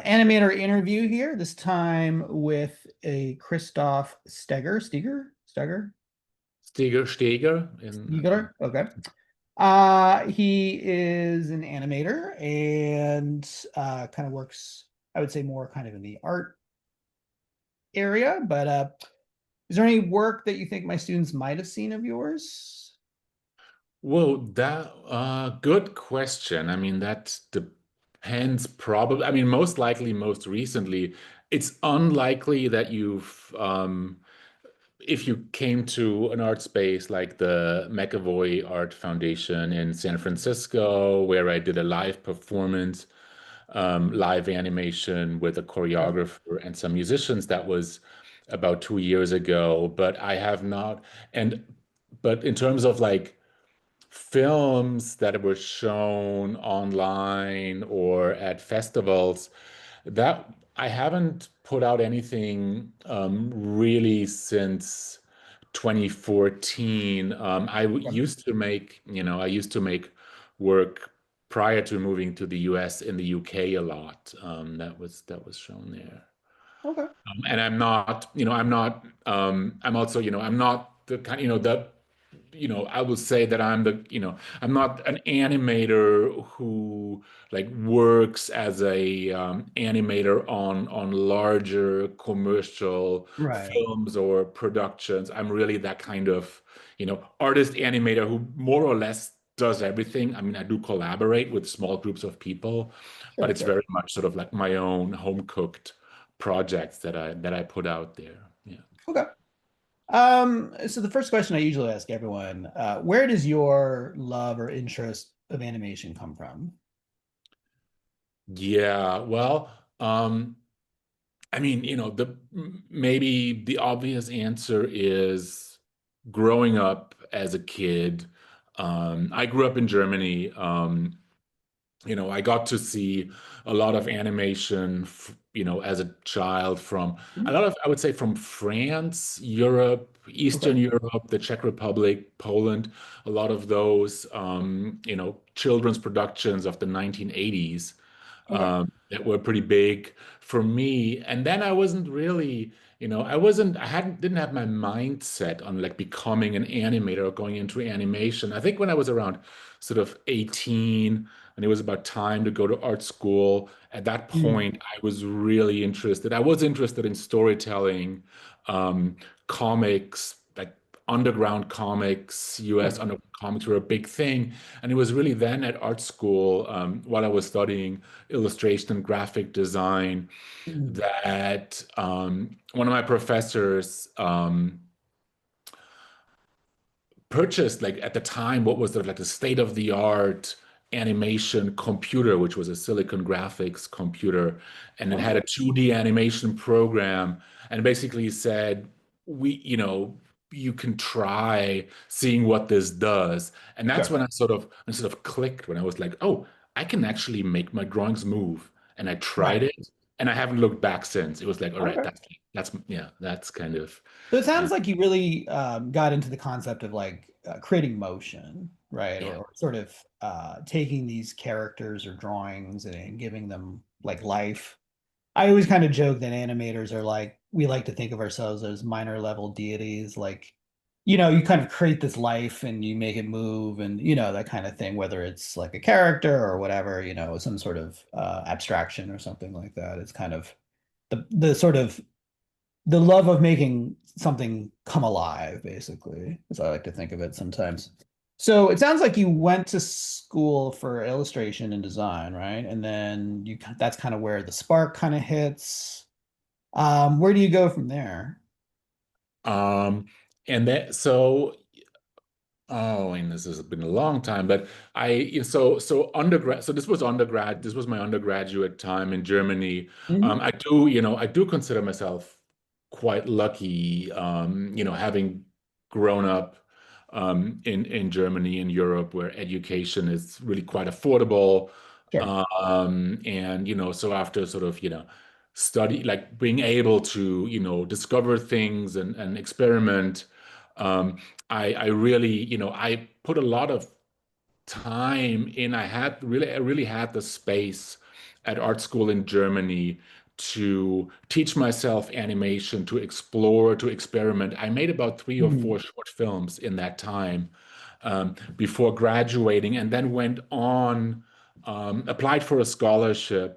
animator interview here, this time with a Christoph Steger? Steger in Steger? Okay. He is an animator and kind of works, I would say, more kind of in the art area. But is there any work that you think my students might have seen of yours? well, that good question. I mean, that depends probably. I mean, most likely, most recently, it's unlikely that you've if you came to an art space like the McAvoy Art Foundation in San Francisco, where I did a live performance, live animation with a Sure. choreographer and some musicians, that was about 2 years ago. But I have not, and but in terms of like films that were shown online or at festivals, that I haven't put out anything really since 2014. Used to make, I used to make work prior to moving to the US in the UK a lot. That was shown there. Okay. And I'm not, I'm not, I'm also, I'm not the kind, I will say that I'm not an animator who like works as a animator on larger commercial Right. films or productions. I'm really that kind of, artist animator who more or less does everything. I mean, I do collaborate with small groups of people, but Sure, it's sure. very much sort of like my own home cooked projects that I put out there. Yeah. Okay. So the first question I usually ask everyone, where does your love or interest of animation come from? Yeah, well, I mean, maybe the obvious answer is growing up as a kid. I grew up in Germany. I got to see a lot of animation, as a child from a Mhm. lot of, I would say, from France, Europe, Okay. Eastern Europe, the Czech Republic, Poland, a lot of those, children's productions of the 1980s Okay. that were pretty big for me. And then I wasn't really, I didn't have my mindset on like becoming an animator or going into animation. I think when I was around sort of 18, and it was about time to go to art school. At that Mm. point, I was really interested. I was interested in storytelling, um, comics, like underground comics, US Sure. underground comics were a big thing. And it was really then at art school, while I was studying illustration and graphic design, Mm. that one of my professors purchased, like at the time, what was like the state of the art animation computer, which was a Silicon Graphics computer, and it had Okay. a 2D animation program, and basically said, you can try seeing what this does. And that's Sure. when I sort of clicked, when I was like, oh, I can actually make my drawings move. And I tried Right. it, and I haven't looked back since. It was like, all right, Okay. that's yeah, that's kind of So it uh, sounds like you really got into the concept of like creating motion, right? yeah. Or sort of taking these characters or drawings and giving them like life. I always kind of joke that animators are like, we like to think of ourselves as minor level deities. Like, you kind of create this life and you make it move and, that kind of thing, whether it's like a character or whatever, some sort of abstraction or something like that. It's kind of the sort of the love of making something come alive, basically, as I like to think of it sometimes. So it sounds like you went to school for illustration and design, right? And then that's kind of where the spark kind of hits. Where do you go from there? Um, and that so oh, and this has been a long time, but so undergrad. So this was my undergraduate time in Germany. Mhm. I do consider myself quite lucky, having grown up in Germany, in Europe, where education is really quite affordable. Sure. And so after sort of, study, like being able to, discover things and experiment. I really, I put a lot of time in. I really had the space at art school in Germany to teach myself animation, to explore, to experiment. I made about three or Mm. four short films in that time before graduating, and then went on, applied for a scholarship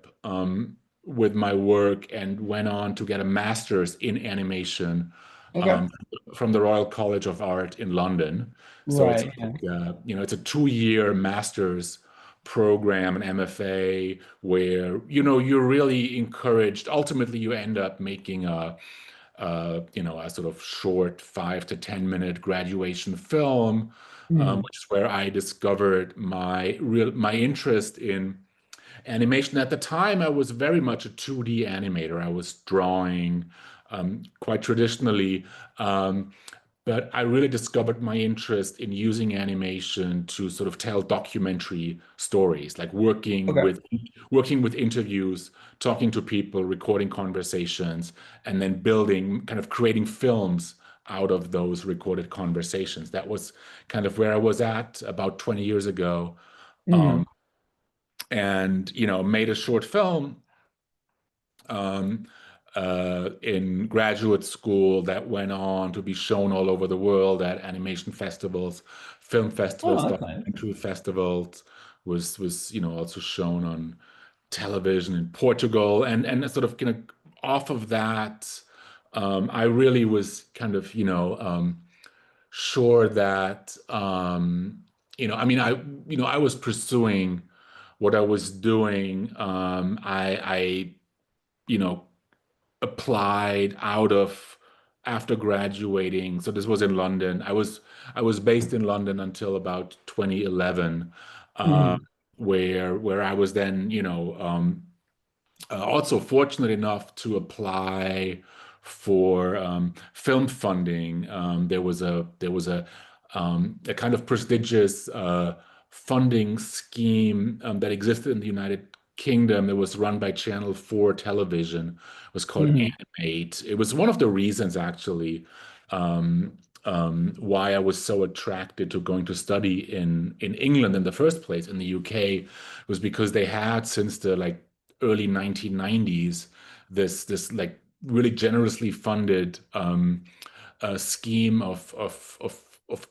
with my work, and went on to get a master's in animation Okay. um, from the Royal College of Art in London. So it's Right. Yeah. like, it's a 2 year master's program, an MFA, where you're really encouraged. Ultimately, you end up making a sort of short 5 to 10 minute graduation film, Mm. which is where I discovered my interest in animation. At the time, I was very much a 2D animator. I was drawing quite traditionally. But I really discovered my interest in using animation to sort of tell documentary stories, like Okay. working with interviews, talking to people, recording conversations, and then building, kind of creating films out of those recorded conversations. That was kind of where I was at about 20 years ago. Mm. Um, and made a short film um, in graduate school that went on to be shown all over the world at animation festivals, film festivals, Oh, that's nice. documentary festivals. Was also shown on television in Portugal, and sort of off of that, I really was kind of sure that I mean I was pursuing what I was doing. I you know applied out of after graduating. So this was in London. I was based in London until about 2011, uh, Mm. where I was then also fortunate enough to apply for film funding. There was a kind of prestigious funding scheme that existed in the United Kingdom. It was run by Channel 4 Television. It was called Mm. Animate. It was one of the reasons actually um, why I was so attracted to going to study in England in the first place. In the UK was because they had, since the early 1990s, this like really generously funded scheme of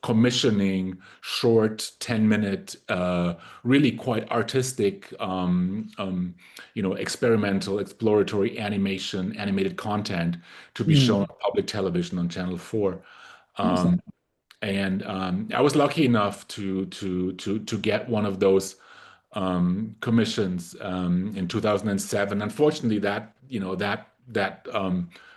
commissioning short 10-minute, really quite artistic, experimental, exploratory animated content to be shown Mm. on public television on Channel 4. That's nice. Um, and I was lucky enough to get one of those commissions in 2007. Unfortunately, that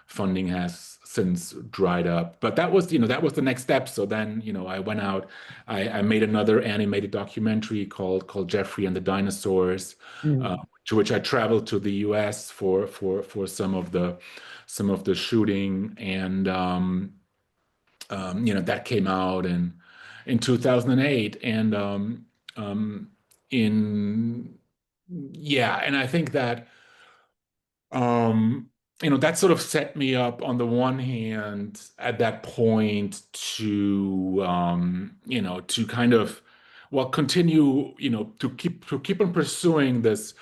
funding has since dried up. But that was the next step. So then I went out. I made another animated documentary called Jeffrey and the Dinosaurs, uh, Mm. to which I traveled to the U.S. for some of the shooting, and that came out in 2008, and um, in yeah, and I think that um, that sort of set me up on the one hand at that point to kind of, well, continue, to keep on pursuing this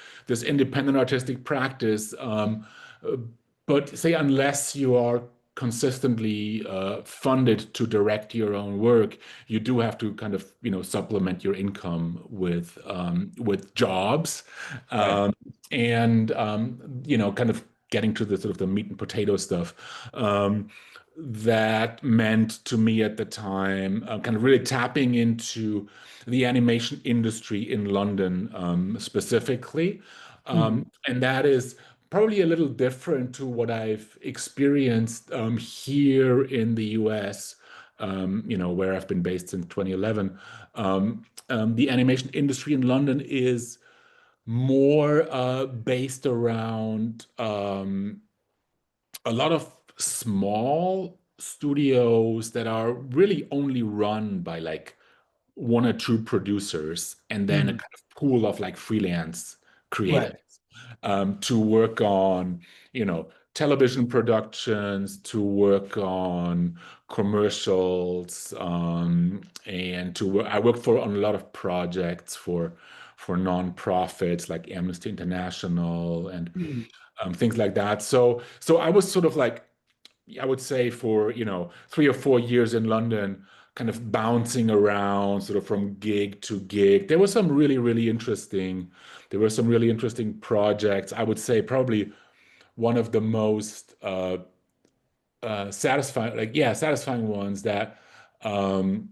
independent artistic practice. Uh, but say, unless you are consistently funded to direct your own work, you do have to kind of, supplement your income with jobs. Right. Um, and kind of getting to the sort of the meat and potato stuff. That meant to me at the time, kind of really tapping into the animation industry in London, specifically. Mm. And that is probably a little different to what I've experienced here in the US, where I've been based since 2011. The animation industry in London is more based around a lot of small studios that are really only run by like one or two producers, and then a Mm. kind of pool of like freelance Right. creatives to work on, television productions, to work on commercials, and I worked on a lot of projects for nonprofits like Amnesty International and Mm. things like that. So I was sort of like, I would say for, 3 or 4 years in London, kind of bouncing around sort of from gig to gig. There were some really interesting projects. I would say probably one of the most satisfying, satisfying ones that um,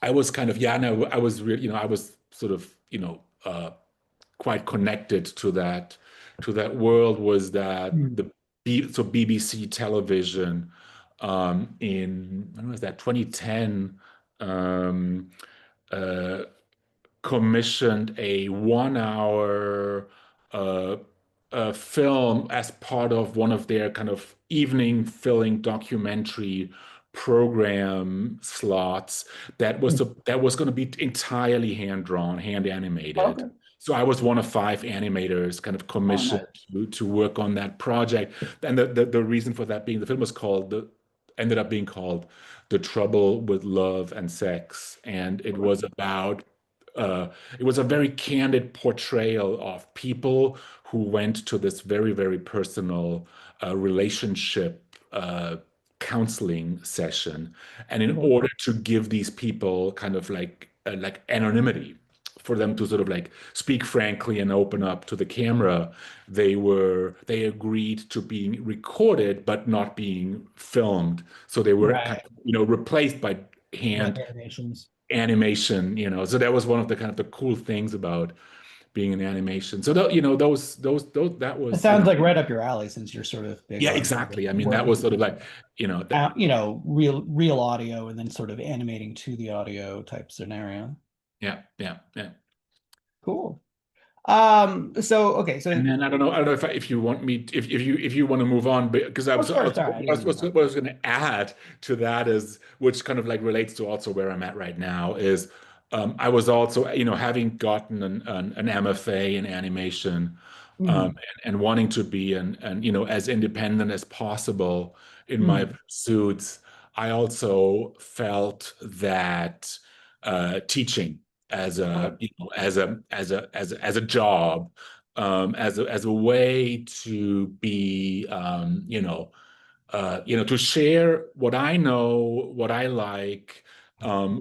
I was kind of, yeah, no, I was really, I was sort of, quite connected to that world was that Mm. so BBC television in when was that 2010 um, uh, commissioned a 1 hour uh, film as part of one of their kind of evening filling documentary program slots Mm. that was going to be entirely hand drawn, hand animated. Okay. So I was one of 5 animators kind of Oh, commissioned nice. to work on that project. And the reason for that being the film was called the ended up being called The Trouble with Love and Sex. And it was a very candid portrayal of people who went to this very, very personal relationship counseling session. And in Okay. order to give these people kind of like anonymity, for them to sort of like speak frankly and open up to the camera, they agreed to being recorded but not being filmed. So they were kind Right. of, replaced by Like hand animations. animation, so that was one of the kind of the cool things about being in animation. So those that It was, sounds like right up your alley since you're sort of big yeah, on sort of exactly. I mean, that was working sort of with, like, that, real audio and then sort of animating to the audio type scenario. yeah, yeah, yeah. Cool. So okay, so And then I don't know if you want me if you want to move on, because oh sure, sorry, I didn't mean to. what I was going to add to that is, which kind of like relates to also where I'm at right now, is I was also, having gotten an MFA in animation, Mhm. and wanting to be and as independent as possible in my Mm. pursuits. I also felt that teaching as Okay. a job, as a way to be, to share what I know, what I like,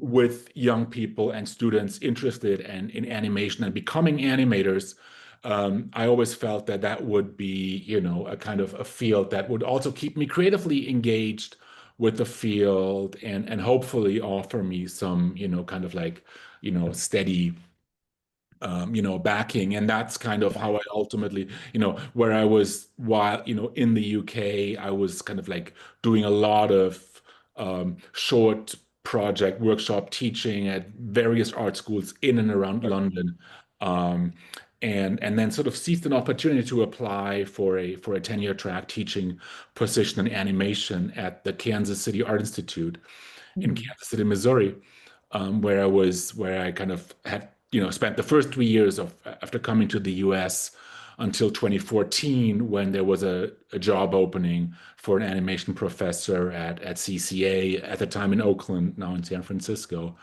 with young people and students interested in animation and becoming animators. I always felt that that would be, a kind of a field that would also keep me creatively engaged with the field and hopefully offer me some, kind of like, steady backing. And that's kind of how I ultimately, where I was while, in the UK, I was kind of like doing a lot of short project workshop teaching at various art schools in and around Sure. London. Um, and then sort of seized an opportunity to apply for a tenure track teaching position in animation at the Kansas City Art Institute in Mm. Kansas City, Missouri, where I kind of had, spent the first 3 years of after coming to the US until 2014, when there was a job opening for an animation professor at CCA, at the time in Oakland, now in San Francisco,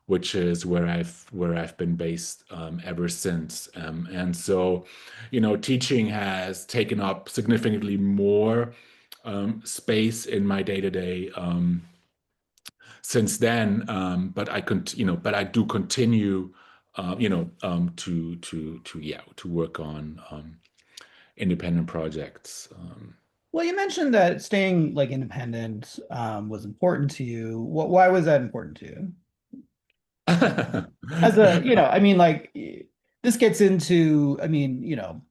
which is where I've been based ever since. And so, teaching has taken up significantly more space in my day-to-day since then. But I do continue, to work on independent projects. Well, you mentioned that staying like independent was important to you. Why was that important to you? As a, I mean, like this gets into, I mean,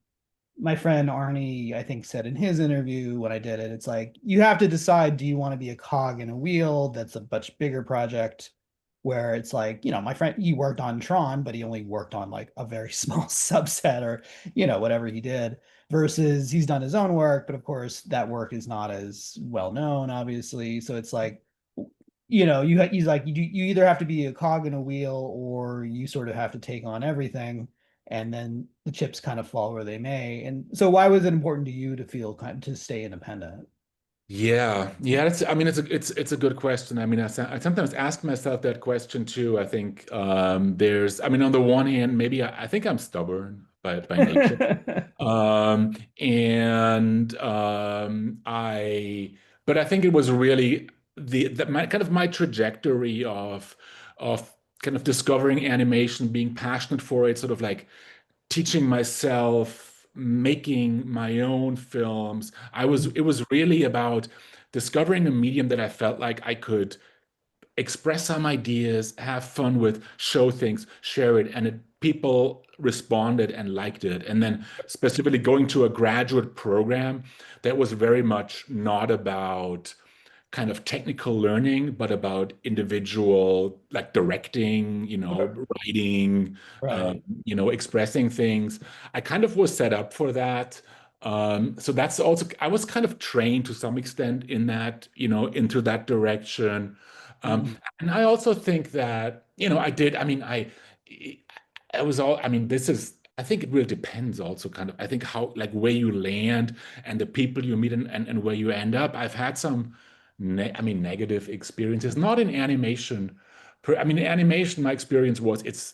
my friend Arnie, I think, said in his interview when I did it, it's like you have to decide, do you want to be a cog in a wheel that's a much bigger project where it's like, my friend, he worked on Tron, but he only worked on like a very small subset or, whatever he did, versus he's done his own work, but of course that work is not as well known, obviously. So it's like, he's like, you either have to be a cog in a wheel or you sort of have to take on everything and then the chips kind of fall where they may. And so why was it important to you to feel kind to stay independent? Yeah. That's. I mean, it's a good question. I mean, I sometimes ask myself that question too. I think there's. I mean, on the one hand, maybe I think I'm stubborn by nature. And but I think it was really my kind of my trajectory of kind of discovering animation, being passionate for it, sort of like teaching myself, making my own films. It was really about discovering a medium that I felt like I could express some ideas, have fun with, show things, share it, and people responded and liked it. And then specifically going to a graduate program that was very much not about kind of technical learning, but about individual, like directing, Sure. writing, Right. expressing things. I kind of was set up for that. So that's also, I was kind of trained to some extent in that, into that direction. Mhm. And I also think that, I did, I was all, I mean, I think it really depends also kind of, I think how, like where you land and the people you meet and where you end up. I've had some, negative experiences, not in animation. I mean, in animation, my experience was it's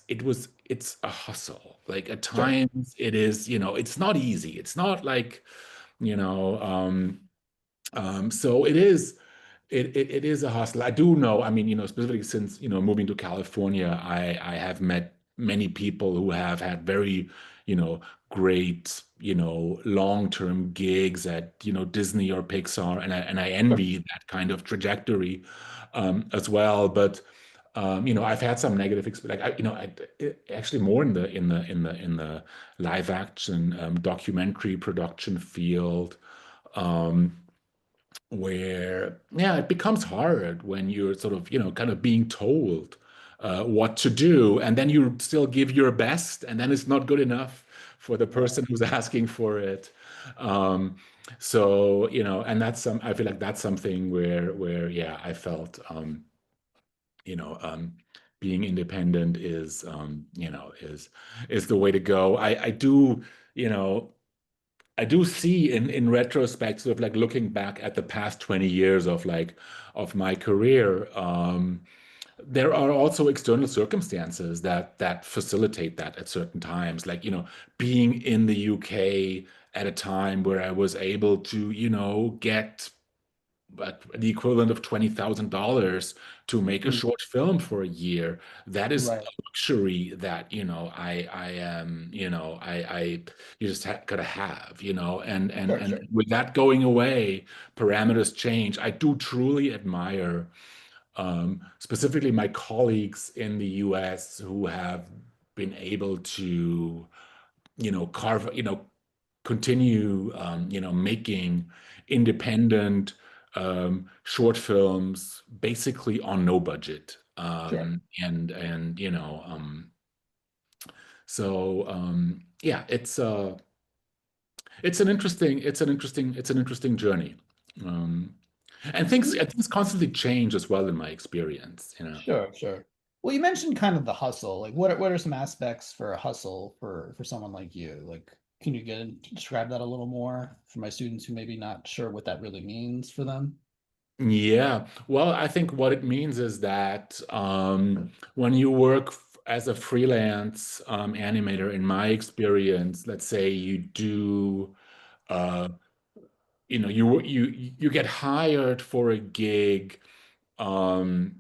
a hustle. Like at Sure. times it is, it's not easy. It's not like, you know, so it is a hustle. I do know, I mean, specifically since, moving to California, I have met many people who have had very, great, long-term gigs at, Disney or Pixar, and I Sure. envy that kind of trajectory as well. But I've had some negative experience. Like, actually more in the live action documentary production field. Um, where yeah, it becomes hard when you're sort of kind of being told what to do, and then you still give your best, and then it's not good enough for the Right. person who's asking for it. um, so and I feel like that's something where yeah, I felt you know um, being independent is is the way to go. I do you know I do see in retrospect, sort of like looking back at the past 20 years of my career, there are also external circumstances that facilitate that at certain times. Like, being in the UK at a time where I was able to, get the equivalent of $20,000 to make a Mm. short film for a year. That is Right. a luxury that, I am, you just gotta have, Sure. and Sure. with that going away, parameters change. I do truly admire, specifically my colleagues in the US who have been able to, carve, continue, making independent short films basically on no budget. Sure. And yeah, it's an interesting journey. Um, and things constantly change as well in my experience. Sure, sure. Well, you mentioned kind of the hustle. Like, what are some aspects for a hustle for someone like you? Like, can you describe that a little more for my students who maybe not sure what that really means for them? Yeah, well, I think what it means is that when you work as a freelance animator, in my experience, let's say you do, uh, you get hired for a gig. Um,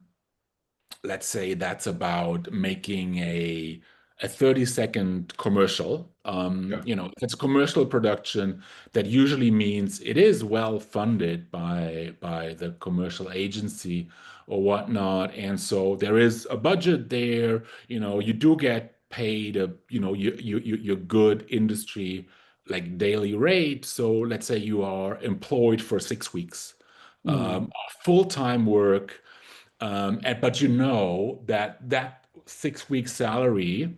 let's say that's about making a 30-second commercial. Sure. If it's a commercial production, that usually means it is well funded by the commercial agency or whatnot. And so there is a budget there. You do get paid your good industry like daily rate. So let's say you are employed for 6 weeks, Mm. full-time work, but that 6 week salary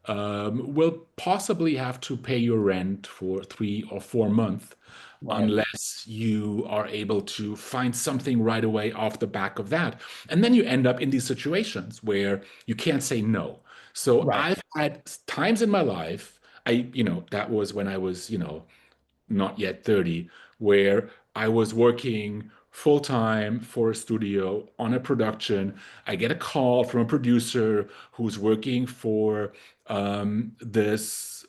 will possibly have to pay your rent for 3 or 4 months Right. unless you are able to find something right away off the back of that. And then you end up in these situations where you can't say no. So Right. I've had times in my life, that was when I was, not yet 30, where I was working full time for a studio on a production. I get a call from a producer who's working for this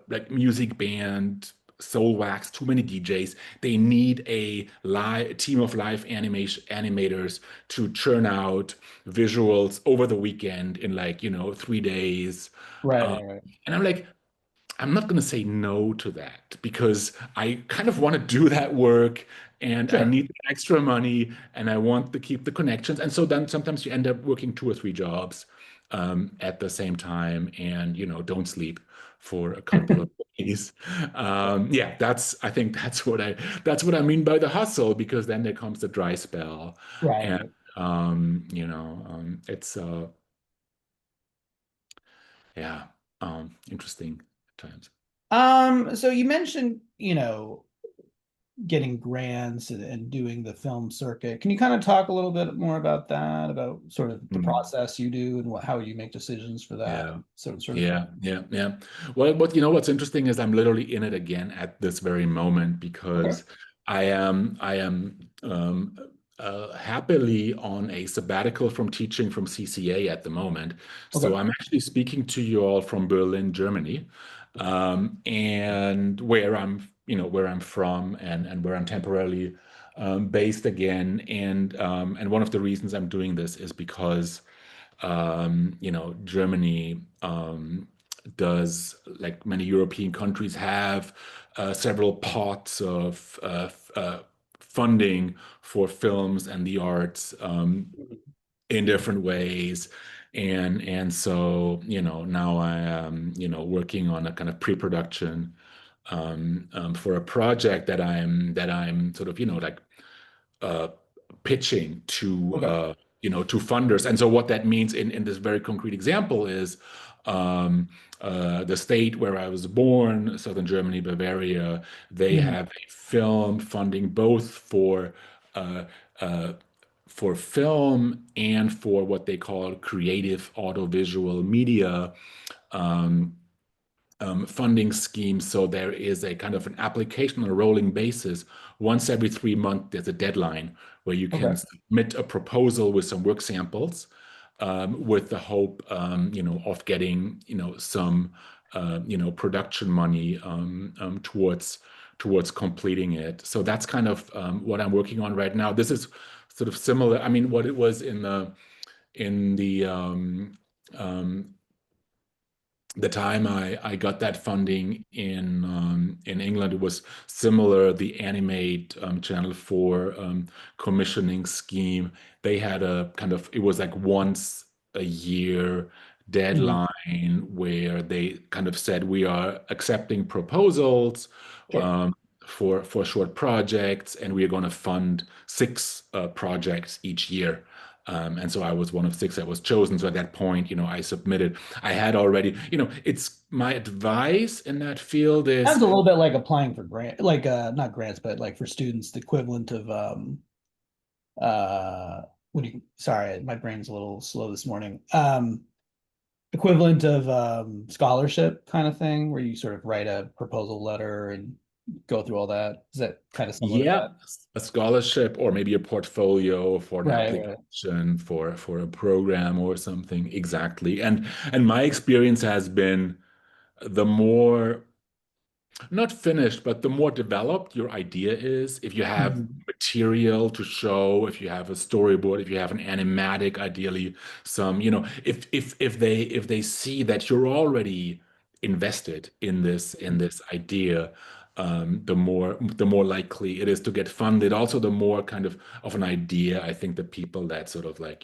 like music band, Soul Wax, too many DJs. They need a live team of live animation animators to churn out visuals over the weekend in like, 3 days. Right, Um, right, right. and I'm like, I'm not going to say no to that because I kind of want to do that work and I Sure. need the extra money and I want to keep the connections. And so then sometimes you end up working two or three jobs at the same time and, don't sleep for a couple of days. Yeah, I think that's what I mean by the hustle because then there comes the dry spell and, Right. it's, yeah, interesting times. So you mentioned, getting grants and doing the film circuit. Can you kind of talk a little bit more about that, about sort of the Mm. process you do and how you make decisions for that Yeah. sort of thing? Yeah, yeah, yeah. Well, what's interesting is I'm literally in it again at this very moment Okay. because I am happily on a sabbatical from teaching from CCA at the moment. So Okay. I'm actually speaking to you all from Berlin, Germany, and where I'm from and where I'm temporarily based again. And one of the reasons I'm doing this is because Germany does, like many European countries, have several pots of funding for films and the arts in different ways. And so, now I am, working on a kind of pre-production for a project that I'm sort of, like uh, pitching Okay. to funders. And so what that means in this very concrete example is um, the state where I was born, southern Germany, Bavaria, they Mhm. have a film funding both uh, uh, for film and for what they call creative audiovisual media. Um, Funding scheme. So there is a kind of an application on a rolling basis. Once every 3 months, there's a deadline where you can Okay. submit a proposal with some work samples, with the hope, of getting, some, production money towards completing it. So that's kind of what I'm working on right now. This is sort of similar. I mean, what it was in the time I got that funding in England, it was similar. The Animate Channel 4 commissioning scheme, they had a kind of, it was like once a year Mhm. deadline where they kind of said we are accepting proposals Sure. um, for short projects, and we are going to fund six projects each year. And so I was one of six that was chosen. So at that point, I submitted. I had already, it's my advice in that field Sounds is, a little bit like applying for grant, like not grants, but like for students, the equivalent of what do you sorry, my brain's a little slow this morning. Equivalent of scholarship kind of thing where you sort of write a proposal letter and go through all that. Is that kind of similar to yeah, that? a scholarship or maybe a portfolio for an Right, right. application for a program or something. Exactly. And my experience has been the more not finished, but the more developed your idea is, if you have Mhm. material to show, if you have a storyboard, if you have an animatic, ideally some, if they see that you're already invested in this idea, the more likely it is to get funded. Also, the more kind of an idea, I think the people that sort of like,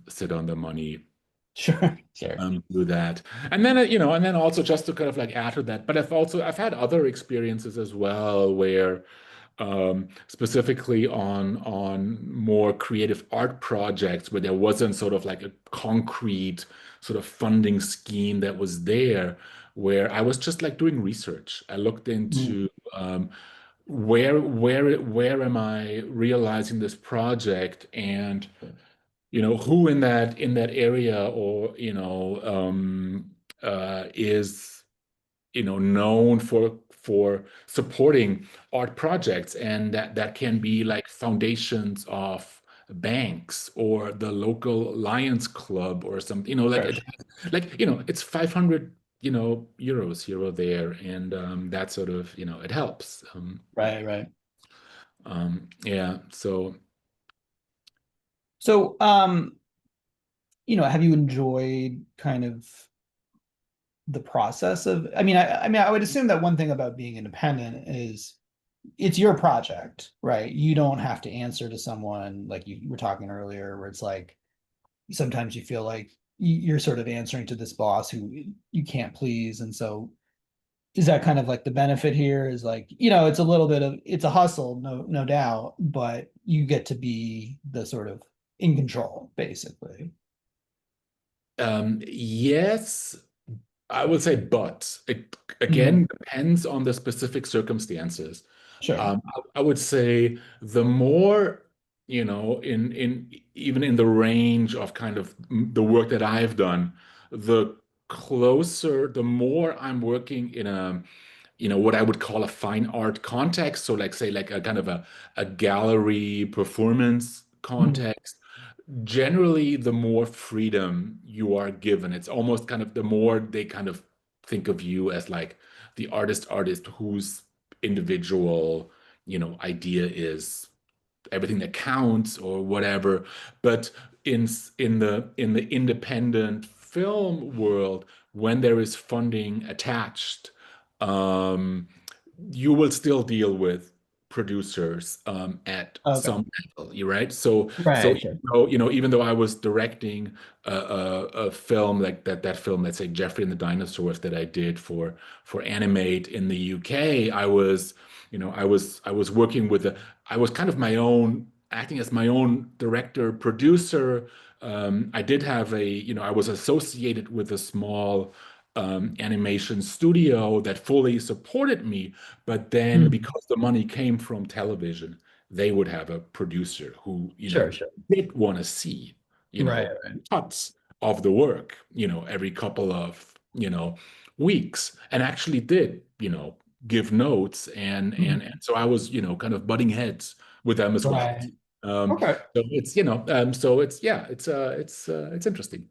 sit on the money Sure, sure. do that. And then also just to kind of like add to that, but I've had other experiences as well where specifically on more creative art projects where there wasn't sort of like a concrete sort of funding scheme that was there, where I was just like doing research. I looked Mhm. into where am I realizing this project, and who in that area, or is known for supporting art projects, and that can be like foundations of banks or the local Lions Club or something, like Sure. it, like, it's 500, euros here or there, and that sort of, it helps. Right, right. Yeah, so So, have you enjoyed kind of the process of, I mean, I would assume that one thing about being independent is it's your project, right? You don't have to answer to someone like you were talking earlier, where it's like sometimes you feel like you're sort of answering to this boss who you can't please. And so is that kind of like the benefit here is like, it's a little bit of it's a hustle, no doubt, but you get to be the sort of in control, basically. yes, I would say, but it Mhm. again depends on the specific circumstances. Sure. I would say the more, in even in the range of kind of the work that I've done, the the more I'm working in a, what I would call a fine art context. So like say like a kind of a gallery performance Mhm. context. Generally, the more freedom you are given, it's almost kind of the more they kind of think of you as like the artist whose individual, idea is everything that counts or whatever. But in the independent film world, when there is funding attached, um, you will still deal with producers at Okay. some level, you right? So Right. Sure. even though I was directing a film like that film, let's say Jeffrey and the Dinosaurs, that I did for Animate in the UK, I was working with I was kind of my own, acting as my own director, producer. I did have I was associated with a small animation studio that fully supported me. But then Mhm. because the money came from television, they would have a producer who, Sure, sure. did want to see, Right, right. cuts of the work, every couple of, weeks, and actually did, give notes, and Mhm. so I was, kind of butting heads with them as well. Right. Um, Okay. so it's yeah, it's interesting.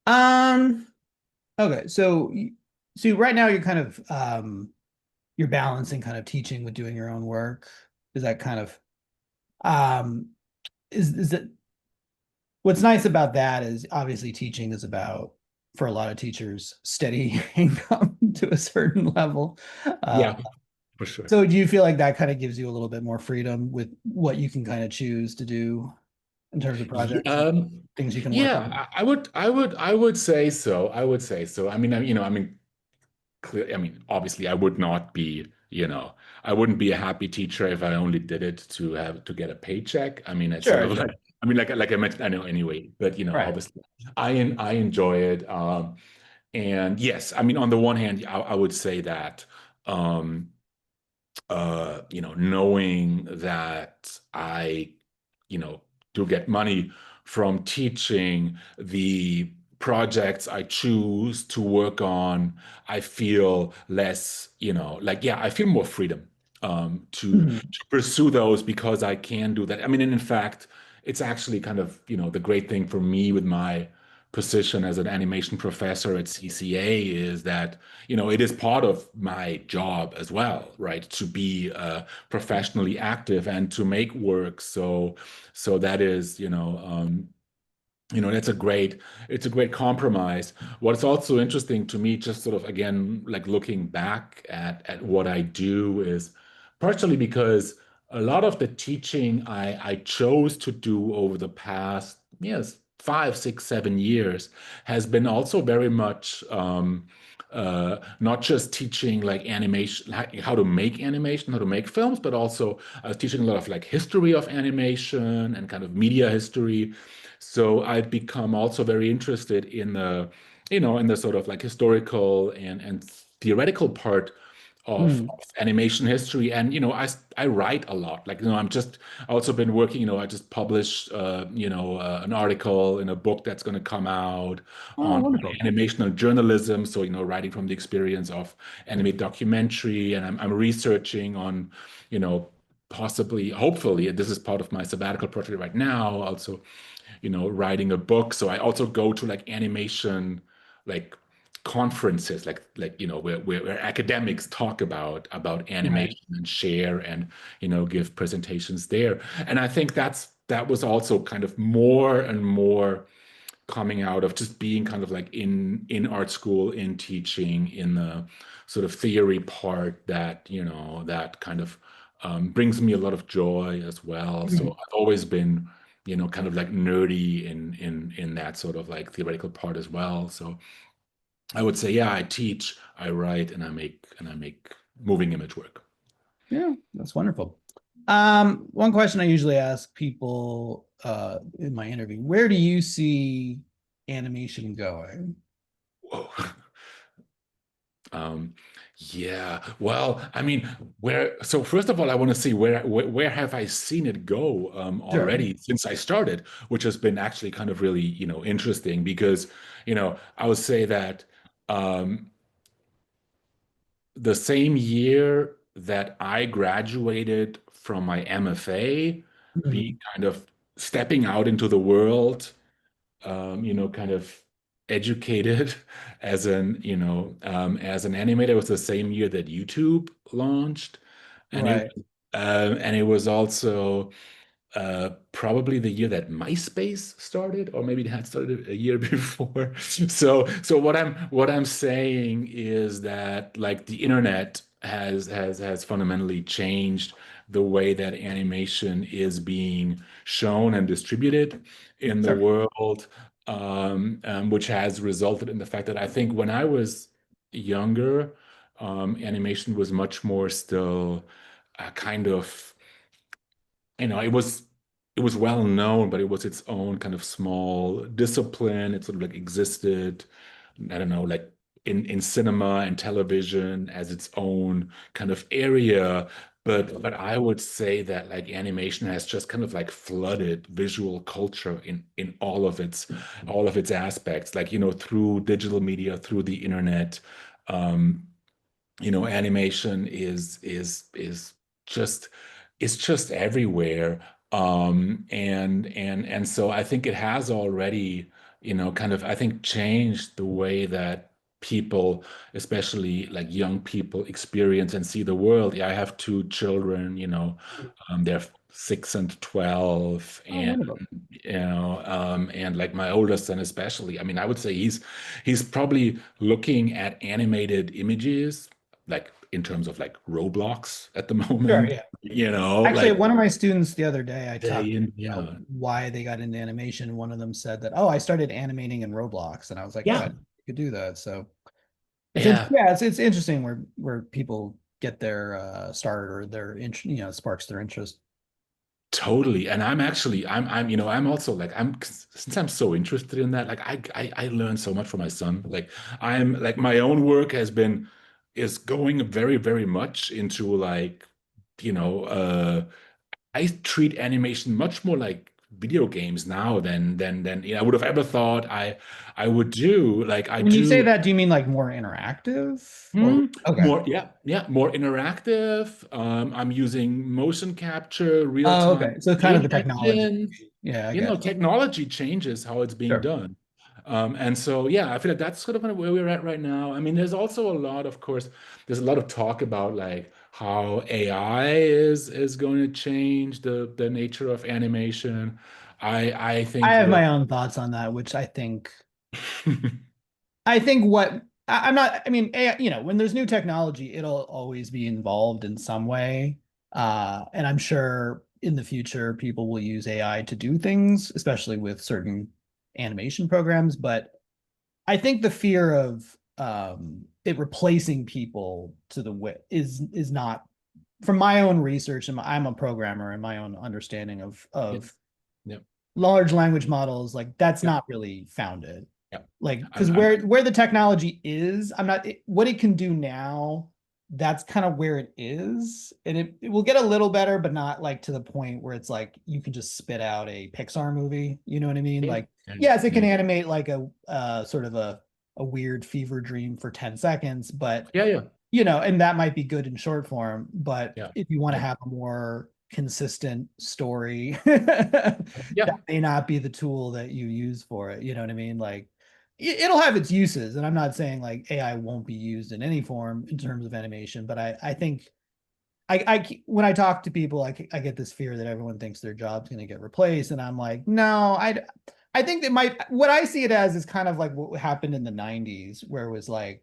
Um, okay. So right now you're kind of you're balancing kind of teaching with doing your own work. Is that kind of um is it what's nice about that is obviously teaching is about for a lot of teachers steady income to a certain level. Uh Yeah, for sure. so do you feel like that kind of gives you a little bit more freedom with what you can kind of choose to do in terms of Yeah, projects and things you can work on? yeah, I would say so. I would say so. I mean, clear. I mean, obviously, I would not be, I wouldn't be a happy teacher if I only did it to get a paycheck. I mean, it's sort Sure, of like, sure. I mean, like I mentioned, I know anyway, but Right. obviously, I enjoy it. And yes, I mean, on the one hand, I would say that. Um, knowing that I, you know, do get money from teaching, the projects I choose to work on, I feel less, like, yeah, I feel more freedom Mhm. to pursue those because I can do that. I mean, and in fact, it's actually kind of, the great thing for me with my position as an animation professor at CCA is that, it is part of my job as well, right? To be professionally active and to make work. So that is, that's it's a great compromise. What's also interesting to me, just sort of again, like looking back at what I do, is partially because a lot of the teaching I chose to do over the past, yes, 5, 6, 7 years has been also very much not just teaching like animation, how to make animation, how to make films, but also I was teaching a lot of like history of animation and kind of media history. So I've become also very interested in the sort of like historical and theoretical part Mm. of animation history. And I write a lot. Like I'm just also been working. I just published an article in a book that's going to come out Oh, on wonderful. animational journalism. So writing from the experience of animated documentary, and I'm researching on you know possibly, hopefully, this is part of my sabbatical project right now, also writing a book. So I also go to like animation, like conferences, like where academics talk about Right. animation and share and give presentations there. And I think that was also kind of more and more coming out of just being kind of like in art school, in teaching, in the sort of theory part that that kind of brings me a lot of joy as well. So Mhm. I've always been kind of like nerdy in that sort of like theoretical part as well. So I would say, yeah, I teach, I write, and I make moving image work. Yeah, that's wonderful. One question I usually ask people in my interview, where do you see animation going? Whoa. Um, yeah. Well, I mean, so first of all, I want to see where have I seen it go Sure. already since I started, which has been actually kind of really, interesting because, I would say that um, the same year that I graduated from my MFA, being Mhm. kind of stepping out into the world, kind of educated as an animator. It was the same year that YouTube launched, and Right. it was also probably the year that MySpace started, or maybe it had started a year before. So what I'm saying is that like the internet has fundamentally changed the way that animation is being shown and distributed in the Sure. world, which has resulted in the fact that I think when I was younger, animation was much more still kind of it was well known, but it was its own kind of small discipline. It sort of like existed, I don't know, like in cinema and television as its own kind of area. But I would say that like animation has just kind of like flooded visual culture in all of its aspects, like through digital media, through the internet. Um, Animation is just it's just everywhere. And so I think it has already, kind of, I think, changed the way that people, especially like young people, experience and see the world. Yeah, I have two children, they're 6 and 12, Oh, and wonderful. and like my oldest son especially. I mean, I would say he's probably looking at animated images like in terms of like Roblox at the Sure, moment, yeah. Actually, like one of my students the other day, I day talked in, about yeah, why they got into animation, and one of them said that, "Oh, I started animating in Roblox," and I was like, "Oh, I yeah, didn't know you could do that." So yeah. yeah, it's interesting where people get their start or their sparks their interest. Totally. And I'm also like, since I'm so interested in that, like I learn so much from my son. Like I'm like my own work is going very, very much into like, you know, I treat animation much more like video games now than I would have ever thought I would do. Like I When you say do. that, do you mean like more interactive or okay? More, yeah, yeah, more interactive. I'm using motion capture, Oh, real-time okay. So kind of game the technology. engines. Yeah, I get it. Technology changes how it's being Sure. done. And so, yeah, I feel like that's sort of where we're at right now. I mean, there's also a lot, of course, there's a lot of talk about like how AI is going to change the nature of animation. I I think have we're my own thoughts on that, which I think what I'm not, I mean, when there's new technology, it'll always be involved in some way. And I'm sure in the future, people will use AI to do things, especially with certain animation programs. But I think the fear of it replacing people to the wit is not from my own research, and I'm a programmer and my own understanding of yeah, of yeah, large language models, like that's yeah, not really founded. yeah. Like, because I'm where the technology is, I'm not what it can do now that's kind of where it is. And it will get a little better, but not like to the point where it's like you can just spit out a Pixar movie. You know what I mean? Yeah. Like, Yeah. yes, it can Yeah. animate like a sort of a weird fever dream for 10 seconds, but Yeah. Yeah. and that might be good in short form. But Yeah. if you want to Yeah. have a more consistent story, Yeah. that may not be the tool that you use for it. You know what I mean? Like it'll have its uses, and I'm not saying like AI won't be used in any form in terms of animation, but I think when I talk to people, I get this fear that everyone thinks their job's going to get replaced, and I'm like, no, I think that might what I see it as is kind of like what happened in the 90s, where it was like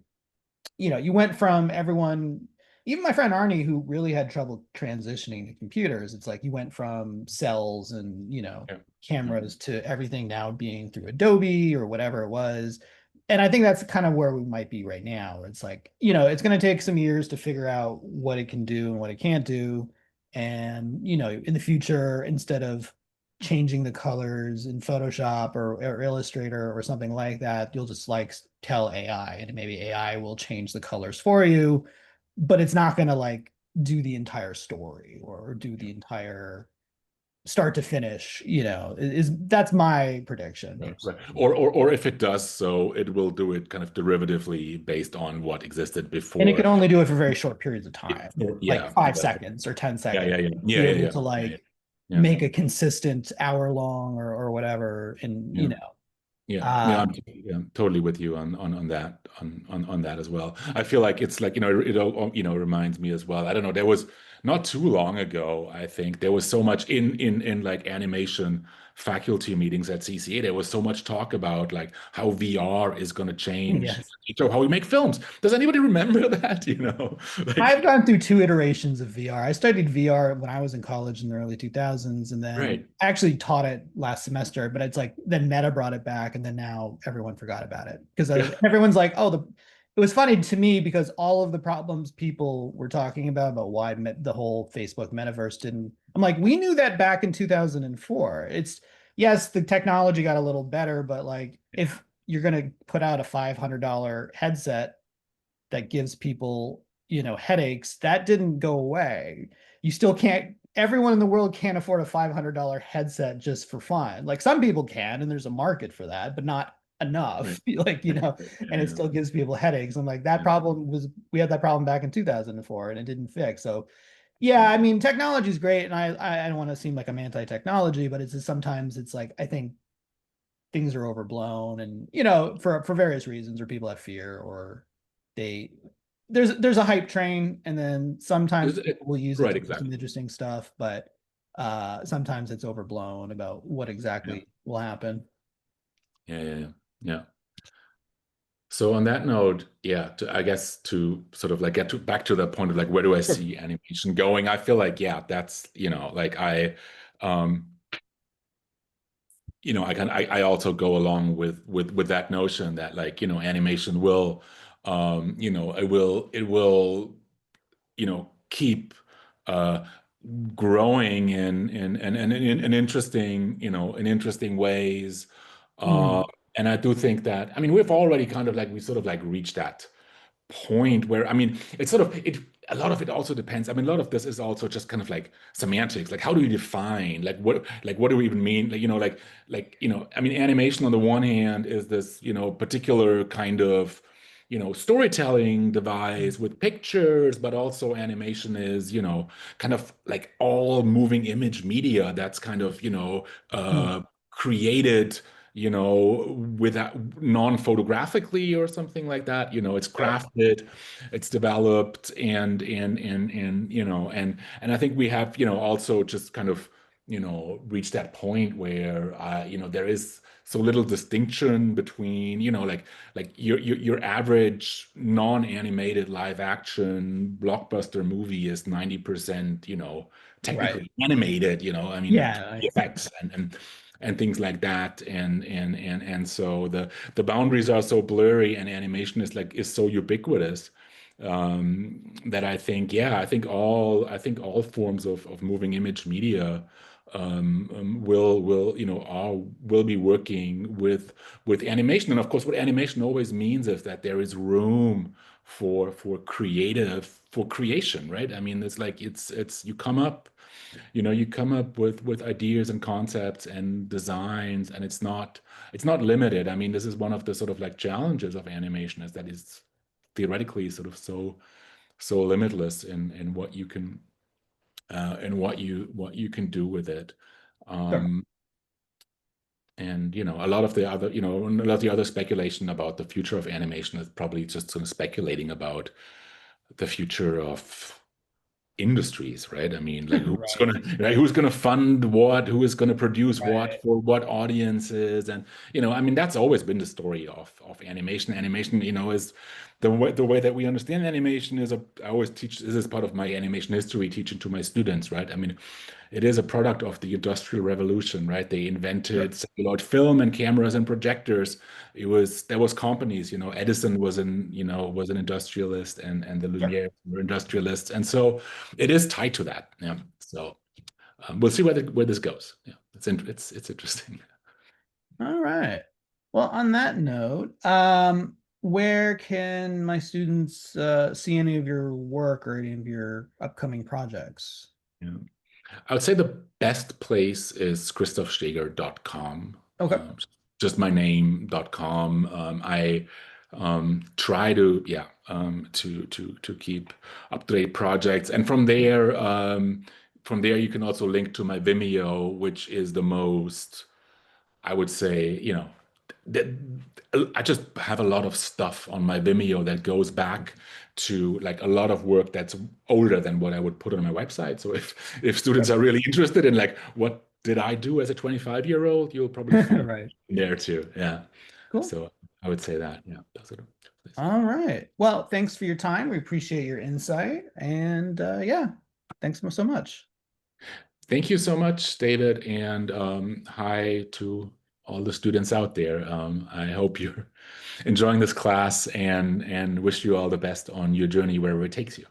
you went from everyone, even my friend Arnie, who really had trouble transitioning to computers. It's like you went from cells and, Yeah. Yeah. cameras to everything now being through Adobe or whatever it was. And I think that's kind of where we might be right now. It's like, it's going to take some years to figure out what it can do and what it can't do. And, in the future, instead of changing the colors in Photoshop or Illustrator or something like that, you'll just like tell AI and maybe AI will change the colors for you, but it's not going to like do the entire story or do the entire start to finish, is that's my prediction Right, right. personally. Or if it does so, it will do it kind of derivatively based on what existed And it can before. only do it for very short periods of time, like Yeah, 5 seconds or 10 yeah, seconds, yeah, yeah, be yeah, yeah, able yeah, to yeah, like yeah, make a consistent hour long or whatever. And, yeah. Yeah, yeah, uh, yeah, I'm totally with you on that on that as well. I feel like it's like it all reminds me as well. I don't know. There was not too long ago. I think there was so much in like animation faculty meetings at CCA. There was so much talk about like how VR is going to change yes. so how we make films. Does anybody remember that? I've Like gone through two iterations of VR. I studied VR when I was in college in the early 2000s, and then right. I actually taught it last semester. But it's like then Meta brought it back, and then now everyone forgot about it because Yeah, everyone's like, "Oh, the." It was funny to me because all of the problems people were talking about why the whole Facebook metaverse didn't. I'm like, we knew that back in 2004. It's yes, the technology got a little better, but like if you're gonna put out a $500 headset that gives people, headaches, that didn't go away. You still can't, everyone in the world can't afford a $500 headset just for fun. Like some people can, and there's a market for that, but not right, enough. Like, right, right. Yeah, and it yeah, still gives people headaches. I'm like, that yeah, problem was, we had that problem back in 2004 and it didn't fix. So, yeah, yeah. I mean, technology is great. And I don't want to seem like I'm anti technology, but it's just sometimes it's like, I think things are overblown and for various reasons or people have fear or they there's a hype train and then sometimes people will use it Right, to do some exactly. interesting stuff, but sometimes it's overblown about what Yeah, exactly will happen. yeah, yeah, yeah. Yeah. So on that note, yeah, I guess to sort of like get back to the point of like where do I Sure. see animation going? I feel like yeah, that's like um I also go along with that notion that like animation will it will keep uh growing in interesting in interesting ways. Uh, Mm. and I do think that I mean we've already kind of like we sort of like reached that point where I mean it's sort of it a lot of it also depends. I mean a lot of this is also just kind of like semantics. Like how do you define like what do we even mean? Like I mean animation on the one hand is this particular kind of storytelling device with pictures, but also animation is kind of like all moving image media that's kind of Mm. created without non-photographically or something like that. It's Right. crafted, it's developed, and and I think we have also just kind of reached that point where there is so little distinction between like your average non-animated live action blockbuster movie is 90% Right. technically animated, I mean Yeah. effects and things like that and so the boundaries are so blurry and animation is so ubiquitous that I think yeah I think all forms of moving image media will be working with animation. And of course what animation always means is that there is room for creation, right? I mean, it's like it's you come up, you come up with ideas and concepts and designs, and it's not limited. I mean, this is one of the sort of like challenges of animation, is that it's theoretically sort of so limitless in what you can and what you can do with it. Sure. Um, and a lot of the other, a lot of the other speculation about the future of animation is probably just sort of speculating about the future of industries, right? I mean, like Right. who's gonna fund what, who is gonna produce what Right. for what audiences, and I mean, that's always been the story of animation. Animation, is the way that we understand animation is I always teach this is part of my animation history teaching to my students, right? I mean, it is a product of the Industrial Revolution, right? They Sure. invented celluloid film and cameras and projectors. There was companies, Edison was an industrialist, and the Sure. Lumiere were industrialists, and so it is tied to that. Yeah. So we'll see where this goes. Yeah, it's interesting. All right. Well, on that note, where can my students see any of your work or any of your upcoming projects? Yeah. I would say the best place is christophsteger.com. Okay. Just my name.com. I try to, yeah, to keep up to date projects, and from there you can also link to my Vimeo, which is the most, I would say, that I just have a lot of stuff on my Vimeo that goes back to like a lot of work that's older than what I would put on my website. So if students Sure. are really interested in like what did I do as a 25-year-old, you'll probably find Right. there too. Yeah. Cool. So I would say that. Yeah. Those are the places. All right. Well, thanks for your time. We appreciate your insight. And yeah, thanks so much. Thank you so much, David, and hi to all the students out there. I hope you're enjoying this class, and wish you all the best on your journey wherever it takes you.